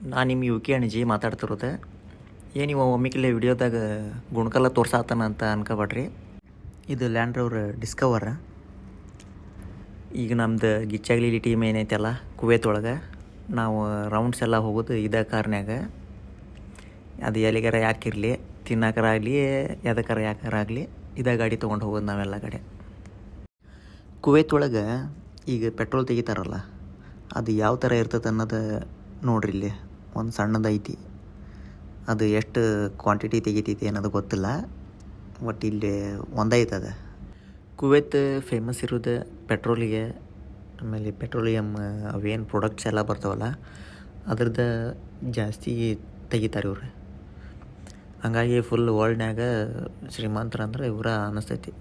ನಾನು ನಿಮ್ಮ U K Anaji ಮಾತಾಡ್ತಿರೋದು. ನೀವು ಒಮ್ಮಿಕ್ಲೆ ವಿಡಿಯೋದಾಗ ಗುಣಕಲ್ಲ ತೋರ್ಸಾತನ ಅಂತ ಅನ್ಕೋಬೇಡ್ರಿ. ಇದು ಲ್ಯಾಂಡ್ ರೋವರ್ ಡಿಸ್ಕವರ್. ಈಗ ನಮ್ದು ಗಿಚ್ಚಾಗ್ಲಿ ಟೀಮ್ ಏನೈತಲ್ಲ ಕುವೈತ್ ಒಳಗೆ, ನಾವು ರೌಂಡ್ಸ್ ಎಲ್ಲ ಹೋಗೋದು ಇದೇ ಕಾರ್ನ್ಯಾಗ. ಅದು ಎಲ್ಲಿಗಾರ ಯಾಕಿರಲಿ, ತಿನ್ನಕರಾಗಲಿ ಎದಕ್ಕಾರ ಯಾಕಾರಾಗಲಿ ಇದೇ ಗಾಡಿ ತೊಗೊಂಡು ಹೋಗೋದು ನಾವೆಲ್ಲ ಕಡೆ. ಕುವೈತ್ ಒಳಗೆ ಈಗ ಪೆಟ್ರೋಲ್ ತೆಗಿತಾರಲ್ಲ, ಅದು ಯಾವ ಥರ ಇರ್ತದೆ ಅನ್ನೋದು ನೋಡ್ರಿ. ಇಲ್ಲಿ ಒಂದು ಸಣ್ಣದು ಐತಿ, ಅದು ಎಷ್ಟು ಕ್ವಾಂಟಿಟಿ ತೆಗಿತೈತಿ ಅನ್ನೋದು ಗೊತ್ತಿಲ್ಲ, ಬಟ್ ಇಲ್ಲಿ ಒಂದೈತದ. ಕುವೈತ್ ಫೇಮಸ್ ಇರೋದು ಪೆಟ್ರೋಲಿಗೆ, ಆಮೇಲೆ ಪೆಟ್ರೋಲಿಯಮ್ ಅವೇನು ಪ್ರಾಡಕ್ಟ್ಸ್ ಎಲ್ಲ ಬರ್ತಾವಲ್ಲ ಅದ್ರದ್ದು ಜಾಸ್ತಿ ತೆಗಿತಾರೆ ಇವ್ರು. ಹಂಗಾಗಿ ಫುಲ್ ವರ್ಲ್ಡ್ನ್ಯಾಗ ಶ್ರೀಮಂತರ ಅಂದ್ರೆ ಇವರ ಅನ್ನಿಸ್ತೈತಿ.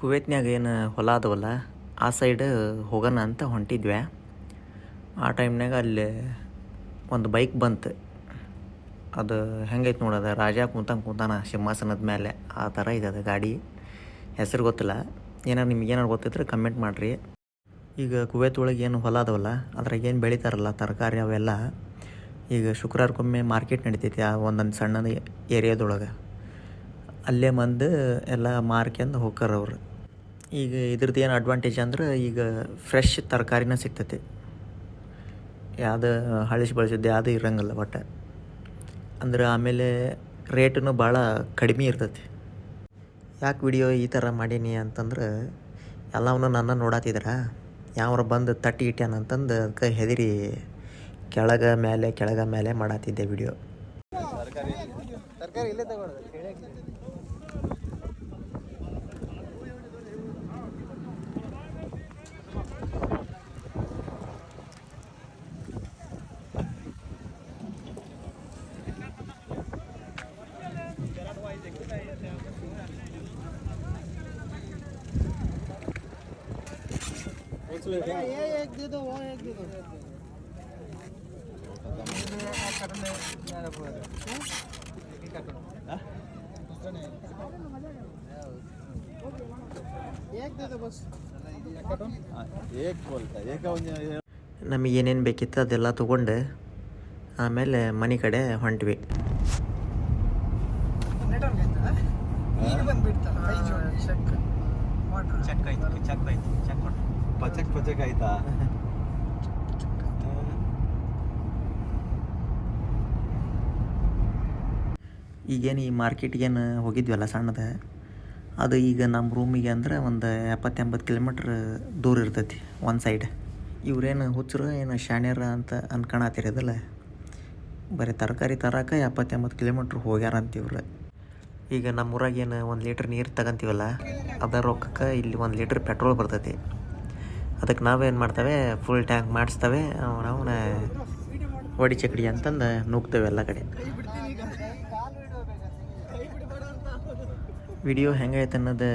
ಕುವೈತ್ನ್ಯಾಗ ಏನು ಹೊಲ ಅದವಲ್ಲ ಆ ಸೈಡ್ ಹೋಗೋಣ ಅಂತ ಹೊಂಟಿದ್ವಿ. ಆ ಟೈಮ್ನಾಗ ಅಲ್ಲಿ ಒಂದು ಬೈಕ್ ಬಂತು. ಅದು ಹೆಂಗೈತೆ ನೋಡೋದು, ರಾಜ ಕುಂತಾನ ಸಿಂಹಾಸನದ ಮೇಲೆ, ಆ ಥರ ಇದೆ ಅದು ಗಾಡಿ. ಹೆಸರು ಗೊತ್ತಿಲ್ಲ, ಏನಾರು ನಿಮ್ಗೇನಾರು ಗೊತ್ತಿದ್ರೆ ಕಮೆಂಟ್ ಮಾಡಿರಿ. ಈಗ ಕುವೈತ್ ಒಳಗೆ ಏನು ಹೊಲ ಅದವಲ್ಲ ಅದ್ರಾಗ ಏನು ಬೆಳಿತಾರಲ್ಲ ತರಕಾರಿ ಅವೆಲ್ಲ, ಈಗ ಶುಕ್ರವಾರಕ್ಕೊಮ್ಮೆ ಮಾರ್ಕೆಟ್ ನಡಿತೈತಿ ಆ ಒಂದೊಂದು ಸಣ್ಣದ ಏರಿಯಾದೊಳಗೆ. ಅಲ್ಲೇ ಬಂದು ಎಲ್ಲ ಮಾರ್ಕೆಂದು ಹೋಗ್ತಾರ ಅವರು. ಈಗ ಇದ್ರದ್ದು ಏನು ಅಡ್ವಾಂಟೇಜ್ ಅಂದ್ರೆ ಈಗ ಫ್ರೆಶ್ ತರಕಾರಿನ ಸಿಗ್ತೈತಿ, ಯಾವುದು ಬಳಸಿದ್ದು ಯಾವುದು ಇರೋಂಗಿಲ್ಲ ಒಟ್ಟು. ಅಂದ್ರೆ ಆಮೇಲೆ ರೇಟೂ ಭಾಳ ಕಡಿಮೆ ಇರ್ತೈತಿ. ಯಾಕೆ ವಿಡಿಯೋ ಈ ಥರ ಮಾಡೀನಿ ಅಂತಂದ್ರೆ ಎಲ್ಲವನ್ನೂ ನನ್ನ ನೋಡತ್ತಿದ್ರ, ಯಾವ್ರ ಬಂದು ತಟ್ಟಿ ಇಟ್ಯಾನ ಅಂತಂದು ಅದಕ್ಕೆ ಹೆದರಿ ಕೆಳಗೆ ಮೇಲೆ ಮಾಡತ್ತಿದ್ದೆ ವಿಡಿಯೋ. एक दे दो, वो एक दे दो। एक दे दो बस। एक बोलता एक ನಮಗೆ ಏನೇನು ಬೇಕಿತ್ತು ಅದೆಲ್ಲ ತೊಗೊಂಡು ಆಮೇಲೆ ಮನೆ ಕಡೆ ಹೊಂಟ್ವಿ. ಪಚಕ್ ಆಯ್ತಾ? ಈಗೇನು ಈ ಮಾರ್ಕೆಟ್ಗೇನು ಹೋಗಿದ್ವಲ್ಲ ಸಣ್ಣದ, ಅದು ಈಗ ನಮ್ಮ ರೂಮಿಗೆ ಅಂದ್ರೆ ಒಂದು 70-80 ಕಿಲೋಮೀಟ್ರ್ ದೂರ ಇರ್ತೈತಿ ಒಂದು ಸೈಡ್. ಇವ್ರೇನು ಹುಚ್ಚರು ಏನು ಶಾಣ್ಯರ ಅಂತ ಅನ್ಕೊಳತ್ತಿರೋದಲ್ಲ, ಬರೀ ತರಕಾರಿ ತರಕ್ಕೆ 70-80 ಕಿಲೋಮೀಟ್ರ್ ಹೋಗ್ಯಾರಂತ ಇವ್ರು. ಈಗ ನಮ್ಮೂರಾಗ ಏನು 1 ಲೀಟ್ರ್ ನೀರು ತಗೊಂತೀವಲ್ಲ ಅದರ ರೊಕ್ಕಕ್ಕೆ ಇಲ್ಲಿ 1 ಲೀಟ್ರ್ ಪೆಟ್ರೋಲ್ ಬರ್ತೈತಿ. ಅದಕ್ಕೆ ನಾವೇನು ಮಾಡ್ತೇವೆ, ಫುಲ್ ಟ್ಯಾಂಕ್ ಮಾಡಿಸ್ತೇವೆ, ಅವನ ಒಡಿ ಚಕಡಿ ಅಂತಂದು ನುಗ್ತೇವೆ ಎಲ್ಲ ಕಡೆ. ವಿಡಿಯೋ ಹೆಂಗೈತೆ ಅನ್ನೋದು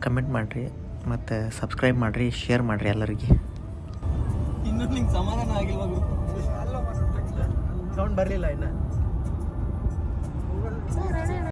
ಕಮೆಂಟ್ ಮಾಡಿರಿ, ಮತ್ತು ಸಬ್ಸ್ಕ್ರೈಬ್ ಮಾಡಿರಿ, ಶೇರ್ ಮಾಡಿರಿ ಎಲ್ಲರಿಗೆ. ಇನ್ನೂ ನಿಂಗೆ ಸಮಾಧಾನ ಆಗಿಲ್ವಾಗ? ಸೌಂಡ್ ಬರಲಿಲ್ಲ ಇನ್ನು.